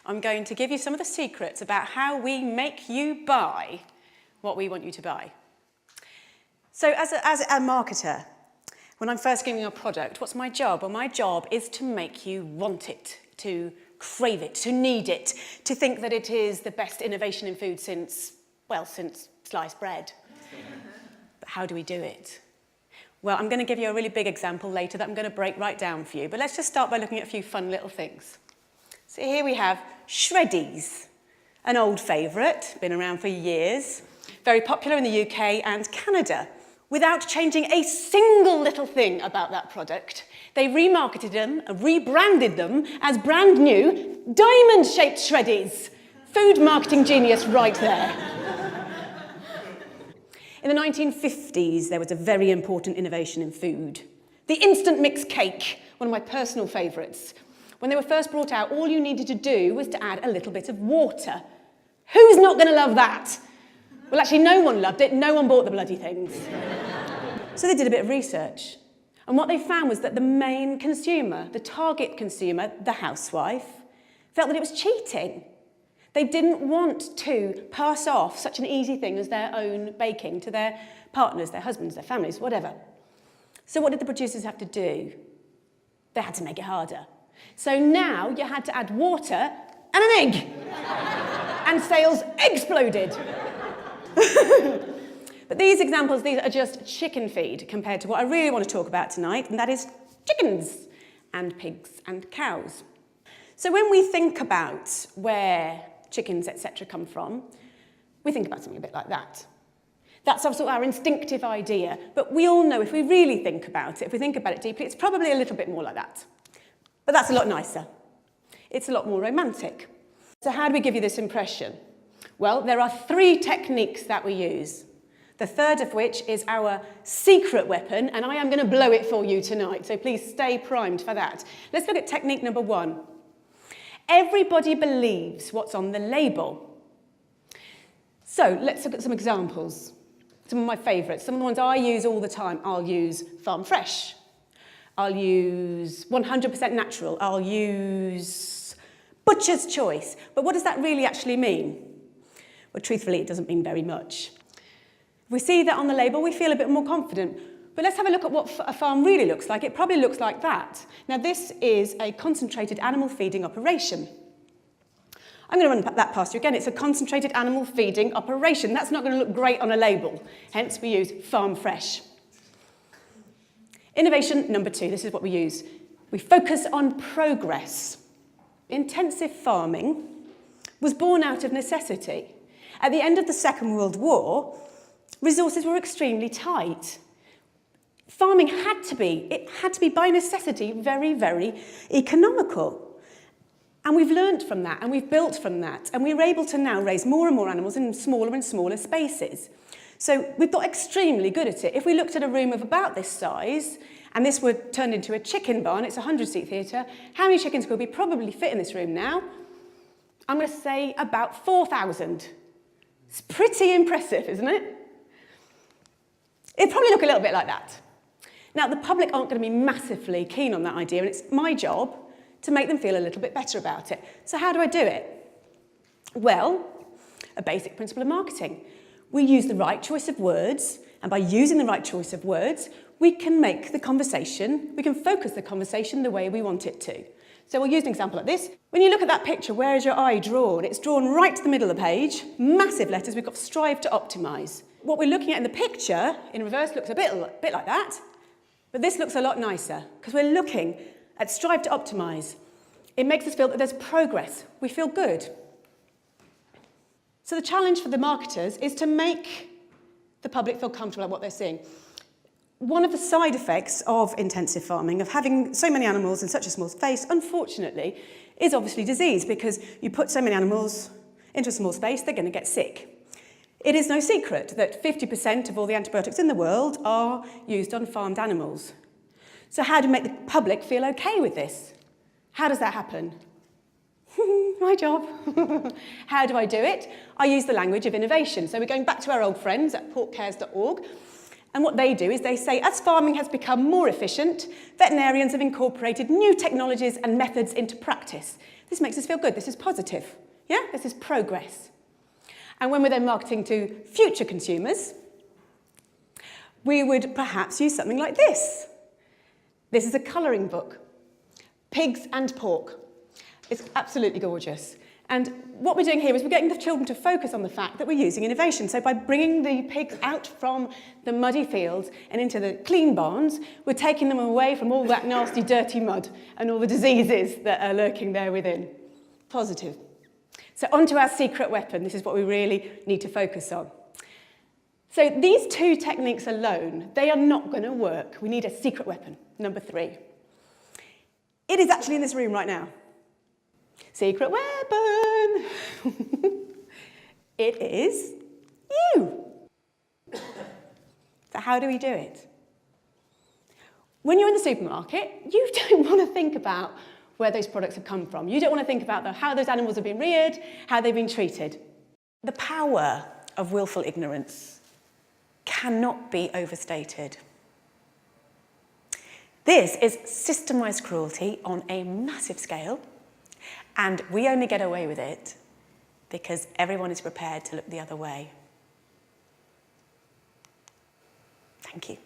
I'm going to give you some of the secrets about how we make you buy what we want you to buy. So as a marketer, when I'm first giving you a product, what's my job? Well, my job is to make you want it, to crave it, to need it, to think that it is the best innovation in food since sliced bread. But how do we do it? Well, I'm going to give you a really big example later that I'm going to break right down for you. But let's just start by looking at a few fun little things. So here we have Shreddies, an old favourite, been around for years, very popular in the UK and Canada. Without changing a single little thing about that product, they remarketed them, rebranded them as brand new diamond-shaped Shreddies. Food marketing genius right there. In the 1950s, there was a very important innovation in food. The instant mix cake, one of my personal favourites. When they were first brought out, all you needed to do was to add a little bit of water. Who's not going to love that? Well, actually, no one loved it. No one bought the bloody things. So they did a bit of research. And what they found was that the main consumer, the target consumer, the housewife, felt that it was cheating. They didn't want to pass off such an easy thing as their own baking to their partners, their husbands, their families, whatever. So what did the producers have to do? They had to make it harder. So now you had to add water and an egg. And sales exploded. But these examples, these are just chicken feed compared to what I really want to talk about tonight, and that is chickens and pigs and cows. So when we think about where chickens, etc. come from, we think about something a bit like that. That's sort of our instinctive idea, but we all know if we really think about it, if we think about it deeply, it's probably a little bit more like that. But that's a lot nicer. It's a lot more romantic. So how do we give you this impression? Well, there are 3 techniques that we use. The third of which is our secret weapon, and I am going to blow it for you tonight, so please stay primed for that. Let's look at technique number 1. Everybody believes what's on the label. So let's look at some examples. Some of my favourites, some of the ones I use all the time. I'll use farm fresh. I'll use 100% natural. I'll use butcher's choice. But what does that really actually mean? Well, truthfully, it doesn't mean very much. If we see that on the label, we feel a bit more confident. But let's have a look at what a farm really looks like. It probably looks like that. Now, this is a concentrated animal feeding operation. I'm going to run that past you again. It's a concentrated animal feeding operation. That's not going to look great on a label. Hence, we use farm fresh. Innovation number 2. This is what we use. We focus on progress. Intensive farming was born out of necessity. At the end of the Second World War, resources were extremely tight. Farming had to be by necessity very, very economical. And we've learnt from that, and we've built from that, and we're able to now raise more and more animals in smaller and smaller spaces. So we've got extremely good at it. If we looked at a room of about this size, and this were turned into a chicken barn, it's a 100-seat theatre, how many chickens could we probably fit in this room now? I'm going to say about 4,000. It's pretty impressive, isn't it? It'd probably look a little bit like that. Now, the public aren't going to be massively keen on that idea, and it's my job to make them feel a little bit better about it. So how do I do it? Well, a basic principle of marketing. We use the right choice of words, and by using the right choice of words, we can make the conversation, we can focus the conversation the way we want it to. So we'll use an example like this. When you look at that picture, where is your eye drawn? It's drawn right to the middle of the page, massive letters, we've got strive to optimise. What we're looking at in the picture, in reverse, looks a bit like that, but this looks a lot nicer, because we're looking at strive to optimise. It makes us feel that there's progress. We feel good. So the challenge for the marketers is to make the public feel comfortable about what they're seeing. One of the side effects of intensive farming, of having so many animals in such a small space, unfortunately, is obviously disease, because you put so many animals into a small space, they're going to get sick. It is no secret that 50% of all the antibiotics in the world are used on farmed animals. So how do we make the public feel okay with this? How does that happen? My job. How do I do it? I use the language of innovation. So we're going back to our old friends at porkcares.org. And what they do is they say, as farming has become more efficient, veterinarians have incorporated new technologies and methods into practice. This makes us feel good. This is positive. Yeah? This is progress. And when we're then marketing to future consumers, we would perhaps use something like this. This is a colouring book. Pigs and pork. It's absolutely gorgeous. And what we're doing here is we're getting the children to focus on the fact that we're using innovation. So by bringing the pigs out from the muddy fields and into the clean barns, we're taking them away from all that nasty, dirty mud and all the diseases that are lurking there within. Positive. So onto our secret weapon. This is what we really need to focus on. So these two techniques alone, they are not going to work. We need a secret weapon, number 3. It is actually in this room right now. Secret weapon! It is you. So how do we do it? When you're in the supermarket, you don't want to think about where those products have come from. You don't want to think about how those animals have been reared, how they've been treated. The power of willful ignorance cannot be overstated. This is systemized cruelty on a massive scale, and we only get away with it because everyone is prepared to look the other way. Thank you.